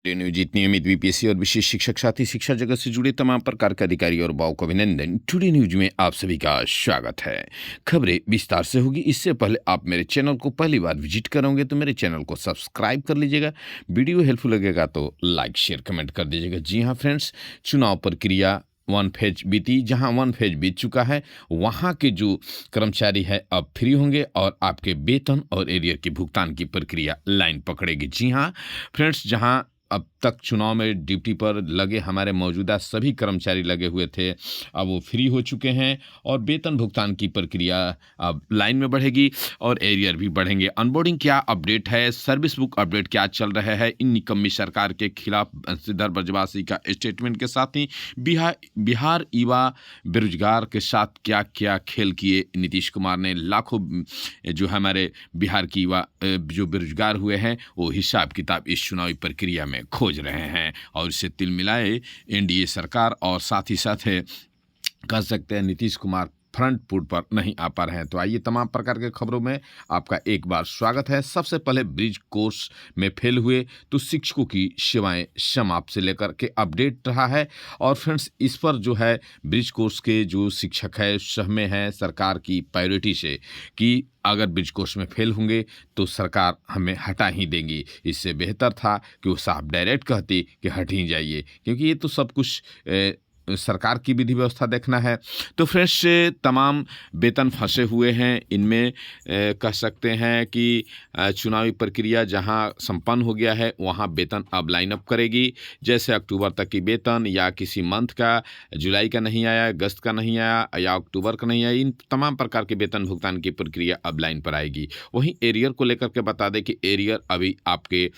News नियमित BPSC और विशेष शिक्षक साथी शिक्षा जगत से जुड़े तमाम प्रकार के अधिकारी और भाव को अभिनंदन। टुडे न्यूज में आप सभी का स्वागत है। खबरें विस्तार से होगी, इससे पहले आप मेरे चैनल को पहली बार विजिट करोगे तो मेरे चैनल को सब्सक्राइब कर लीजिएगा। वीडियो हेल्पफुल लगेगा तो लाइक शेयर कमेंट कर दीजिएगा। जी हाँ फ्रेंड्स, चुनाव प्रक्रिया वन फेज बीती, जहां वन फेज बीत चुका है वहां के जो कर्मचारी है अब फ्री होंगे और आपके वेतन और एरियर के भुगतान की प्रक्रिया लाइन पकड़ेगी। जी हाँ फ्रेंड्स, जहां अब तक चुनाव में ड्यूटी पर लगे हमारे मौजूदा सभी कर्मचारी लगे हुए थे, अब वो फ्री हो चुके हैं और वेतन भुगतान की प्रक्रिया अब लाइन में बढ़ेगी और एरियर भी बढ़ेंगे। अनबोर्डिंग क्या अपडेट है, सर्विस बुक अपडेट क्या चल रहा है, इन निकम्मी सरकार के खिलाफ सिद्धर ब्रजवासी का स्टेटमेंट के साथ ही बिहार युवा बेरोजगार के साथ क्या क्या खेल किए नीतीश कुमार ने। लाखों जो हमारे बिहार की युवा जो बेरोजगार हुए हैं वो हिसाब किताब इस चुनावी प्रक्रिया में खोज रहे हैं और इससे तिल मिलाए एनडीए सरकार और साथ ही साथ है कह सकते हैं नीतीश कुमार फ्रंट फुट पर नहीं आ पा रहे हैं। तो आइए तमाम प्रकार के खबरों में आपका एक बार स्वागत है। सबसे पहले ब्रिज कोर्स में फेल हुए तो शिक्षकों की सेवाएं समाप्त से लेकर के अपडेट रहा है। और फ्रेंड्स, इस पर जो है ब्रिज कोर्स के जो शिक्षक है सहमे हैं सरकार की प्रायोरिटी से कि अगर ब्रिज कोर्स में फेल होंगे तो सरकार हमें हटा ही देंगी। इससे बेहतर था कि वो साहब डायरेक्ट कहती कि हट ही जाइए, क्योंकि ये तो सब कुछ सरकार की विधि व्यवस्था देखना है। तो फ्रेंड्स, तमाम वेतन फंसे हुए हैं इनमें कह सकते हैं कि चुनावी प्रक्रिया जहां संपन्न हो गया है वहां वेतन अब लाइन अप करेगी। जैसे अक्टूबर तक की वेतन या किसी मंथ का, जुलाई का नहीं आया, अगस्त का नहीं आया या अक्टूबर का नहीं आया, इन तमाम प्रकार के वेतन भुगतान की प्रक्रिया अब लाइन पर आएगी। वहीं एरियर को लेकर के बता दें कि एरियर अभी आपके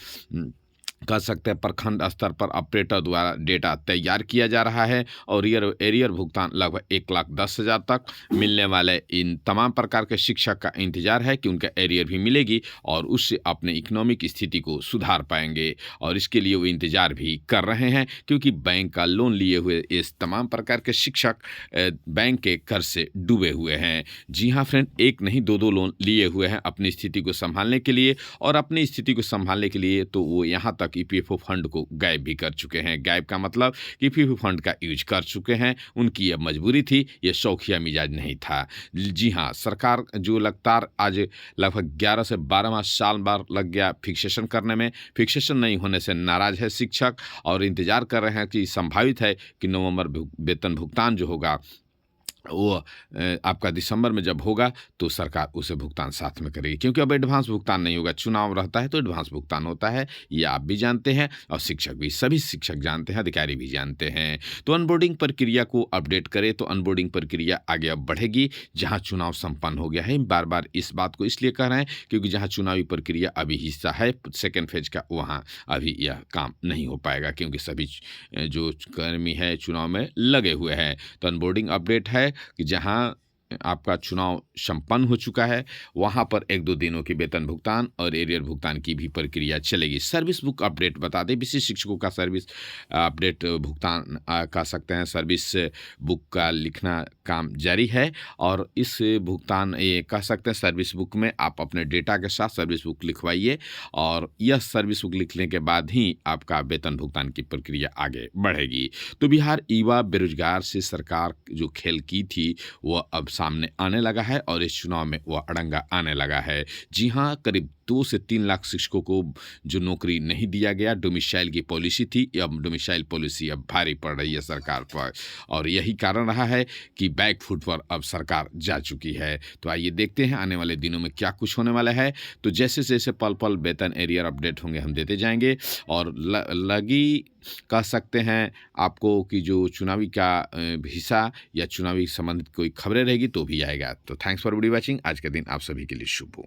कह सकते हैं प्रखंड स्तर पर ऑपरेटर द्वारा डेटा तैयार किया जा रहा है और एरियर भुगतान लगभग 1,10,000 तक मिलने वाले इन तमाम प्रकार के शिक्षक का इंतजार है कि उनका एरियर भी मिलेगी और उससे अपने इकोनॉमिक स्थिति को सुधार पाएंगे। और इसके लिए वो इंतजार भी कर रहे हैं क्योंकि बैंक का लोन लिए हुए इस तमाम प्रकार के शिक्षक बैंक के कर्ज से डूबे हुए हैं। जी हाँ फ्रेंड, एक नहीं दो लोन लिए हुए हैं अपनी स्थिति को संभालने के लिए। और अपनी स्थिति को संभालने के लिए तो वो यहाँ तक ईपीएफओ फंड को गायब भी कर चुके हैं। गायब का मतलब कि ईपीएफओ फंड का यूज कर चुके हैं। उनकी यह मजबूरी थी, यह शौकिया मिजाज नहीं था। जी हाँ, सरकार जो लगातार आज लगभग 11 से 12 साल बार लग गया फिक्सेशन करने में, फिक्सेशन नहीं होने से नाराज है शिक्षक और इंतजार कर रहे हैं कि संभावित है कि नवंबर वेतन भुगतान जो होगा वो आपका दिसंबर में जब होगा तो सरकार उसे भुगतान साथ में करेगी, क्योंकि अब एडवांस भुगतान नहीं होगा। चुनाव रहता है तो एडवांस भुगतान होता है, ये आप भी जानते हैं और शिक्षक भी, सभी शिक्षक जानते हैं, अधिकारी भी जानते हैं। तो अनबोर्डिंग प्रक्रिया को अपडेट करें तो अनबोर्डिंग प्रक्रिया आगे अब बढ़ेगी जहाँ चुनाव संपन्न हो गया है। बार बार इस बात को इसलिए कह रहे हैं क्योंकि जहाँ चुनावी प्रक्रिया अभी हिस्सा है सेकेंड फेज का, वहाँ अभी यह काम नहीं हो पाएगा क्योंकि सभी जो कर्मी है चुनाव में लगे हुए हैं। तो अनबोर्डिंग अपडेट है कि जहां आपका चुनाव संपन्न हो चुका है वहां पर 1-2 दिनों की वेतन भुगतान और एरियर भुगतान की भी प्रक्रिया चलेगी। सर्विस बुक अपडेट बता दें, विशेष शिक्षकों का सर्विस अपडेट भुगतान कह सकते हैं सर्विस बुक का लिखना काम जारी है। और इस भुगतान ये कह सकते हैं सर्विस बुक में आप अपने डेटा के साथ सर्विस बुक लिखवाइए और यह सर्विस बुक लिखने के बाद ही आपका वेतन भुगतान की प्रक्रिया आगे बढ़ेगी। तो बिहार युवा बेरोजगार से सरकार जो खेल की थी वह अब सामने आने लगा है और इस चुनाव में वह अड़ंगा आने लगा है। जी हाँ, करीब 2 से 3 लाख शिक्षकों को जो नौकरी नहीं दिया गया, डोमिसाइल की पॉलिसी थी, अब डोमिसाइल पॉलिसी अब भारी पड़ रही है सरकार पर और यही कारण रहा है कि बैक फुट पर अब सरकार जा चुकी है। तो आइए देखते हैं आने वाले दिनों में क्या कुछ होने वाला है। तो जैसे जैसे पल पल वेतन एरियर अपडेट होंगे हम देते जाएंगे और लगी कह सकते हैं आपको कि जो चुनावी का हिस्सा या चुनावी संबंधित कोई खबरें रहेगी तो भी आएगा। तो थैंक्स फॉर वीडियो वॉचिंग। आज का दिन आप सभी के लिए शुभ हो।